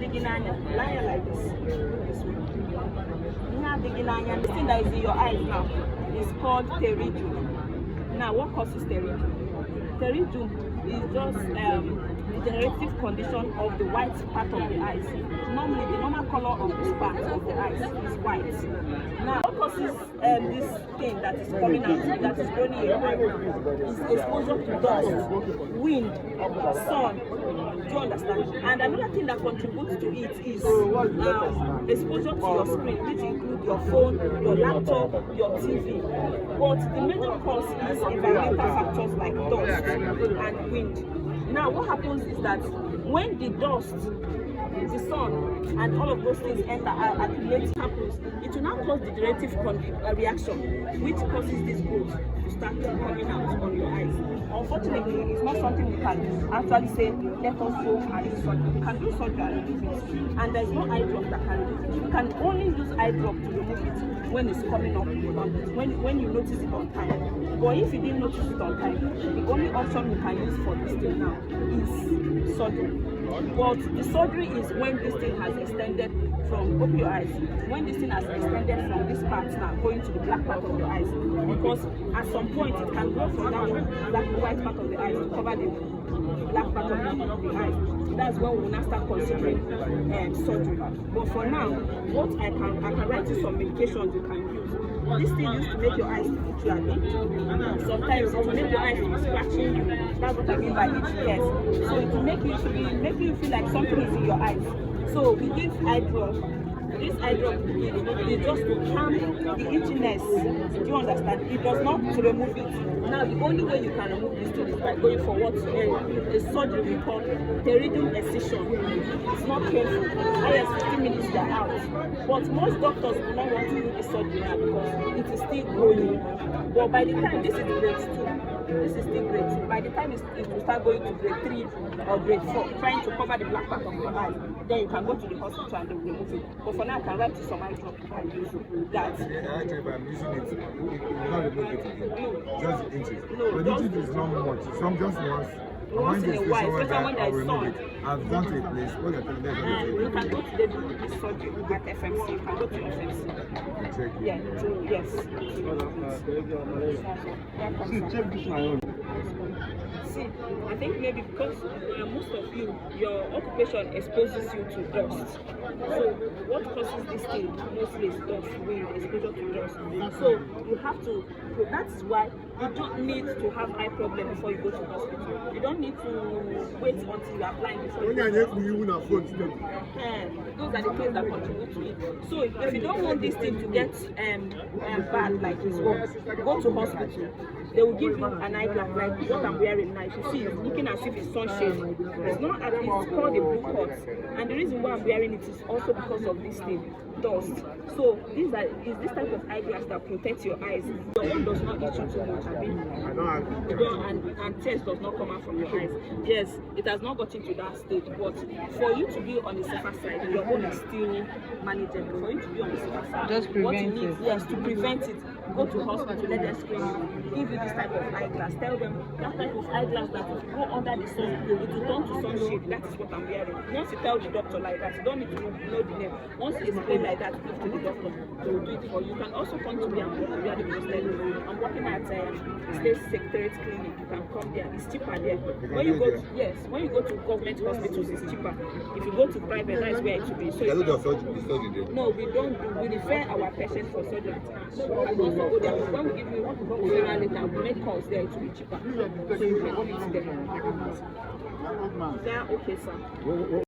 Line like this. The thing that is in your eyes now is called pterygium. Now, what causes pterygium? Pterygium is just the degenerative condition of the white part of the eyes. Normally, the normal color of this part of the eyes is white. Now, what causes this thing that is coming out, that is growing in your eye now, is exposure to dust, wind, sun. Do you understand? And another thing that contributes to it is exposure to your screen, which includes your phone, your laptop, your TV. But the major cause is environmental factors like dust and wind. Now, what happens is that when the dust, the sun, and all of those things enter, accumulate, happens, it will now cause degenerative reaction, which causes this growth to start coming out on your eyes. Unfortunately, it's not something we can actually say, let us go and do surgery. We can do surgery and remove it, and there's no eye drop that can remove it. You can only use eye drop to remove it when it's coming up, when you notice it on time. But if you didn't notice it on time, the only option you can use for this thing now is surgery. But the surgery is when this thing has extended from, open your eyes, when this thing has extended from this part now going to the black part of the eyes, because at some point it can go from that white part of the eyes to cover the black part of the eyes. That's when we will now start considering surgery. But for now, what I can write you some medications you can use. This thing used to make your eyes itchy again. Sometimes it will make your eyes scratching you. That's what I mean by itchy, yes. So it will make you feel like something is in your eyes. So we give eye drop. This eye drop is just to calm the itchiness. Do you understand? It does not to remove it. Now, the only way you can remove this thing is by going for what a surgery we call pterygium excision. It's not painful. Yes, 15 minutes they are out. But most doctors will not want to do the surgery now because it is still growing. But by the time this is grade 2, this is still grade 2. By the time it will start going to grade 3 or grade 4, trying to cover the black part of your eye, then you can go to the hospital and they will remove it. But for now, I can write you some eye drop and use that. Actually, if I'm using it, it will not remove it again. No. Just inches. No, but just inches is not much. Some just once in a while, especially when there is sun. I've gone to a place where they're telling them You can go to the surgery at FMC. You can go to FMC. check. Yeah, yes. Check this my own. See, I think maybe because most of you, your occupation exposes you to dust. So what causes this thing mostly is dust, wind, exposure to dust. So you have to, that is why you don't need to have eye problem before you go to hospital. You don't need to wait until you are blind before you go to hospital. Those are the things that contribute to it. So if you don't want this thing to get bad like this one, go to hospital. They will give you an eyeglass like what I'm wearing now. If you see, it's looking as if it's sunshade. It's not, it's called a blue cut. And the reason why I'm wearing it is also because of this thing, dust. So is this type of eyeglass that protects your eyes. Your one does not itch you too much. I mean, and tears does not come out from your eyes. Yes, it has not gotten to that stage, but for you to be on the safer side, your own is still manageable. For you to be on the safer side, just prevent it. Yes, to prevent it, go to hospital, let them screen you, give you this type of eyeglass. Tell them that type of eyeglass that if you go under the sun, it will turn to sunshade. That is what I'm wearing. Once you tell the doctor like that, you don't need to know the name. Once you explain like that, give to the doctor, they will do it for you. You can also come to me and we are the posted. I'm working at State Secretariat Clinic. You can come there. It's cheaper there. When you go to, yes, when you go to government hospitals, it's cheaper. If you go to private, that's where it should be. So no, we don't. We refer our patients for surgery. And also go there. When we give you referral letter, we make calls there. It will be cheaper. So you can go there. Is that okay, sir?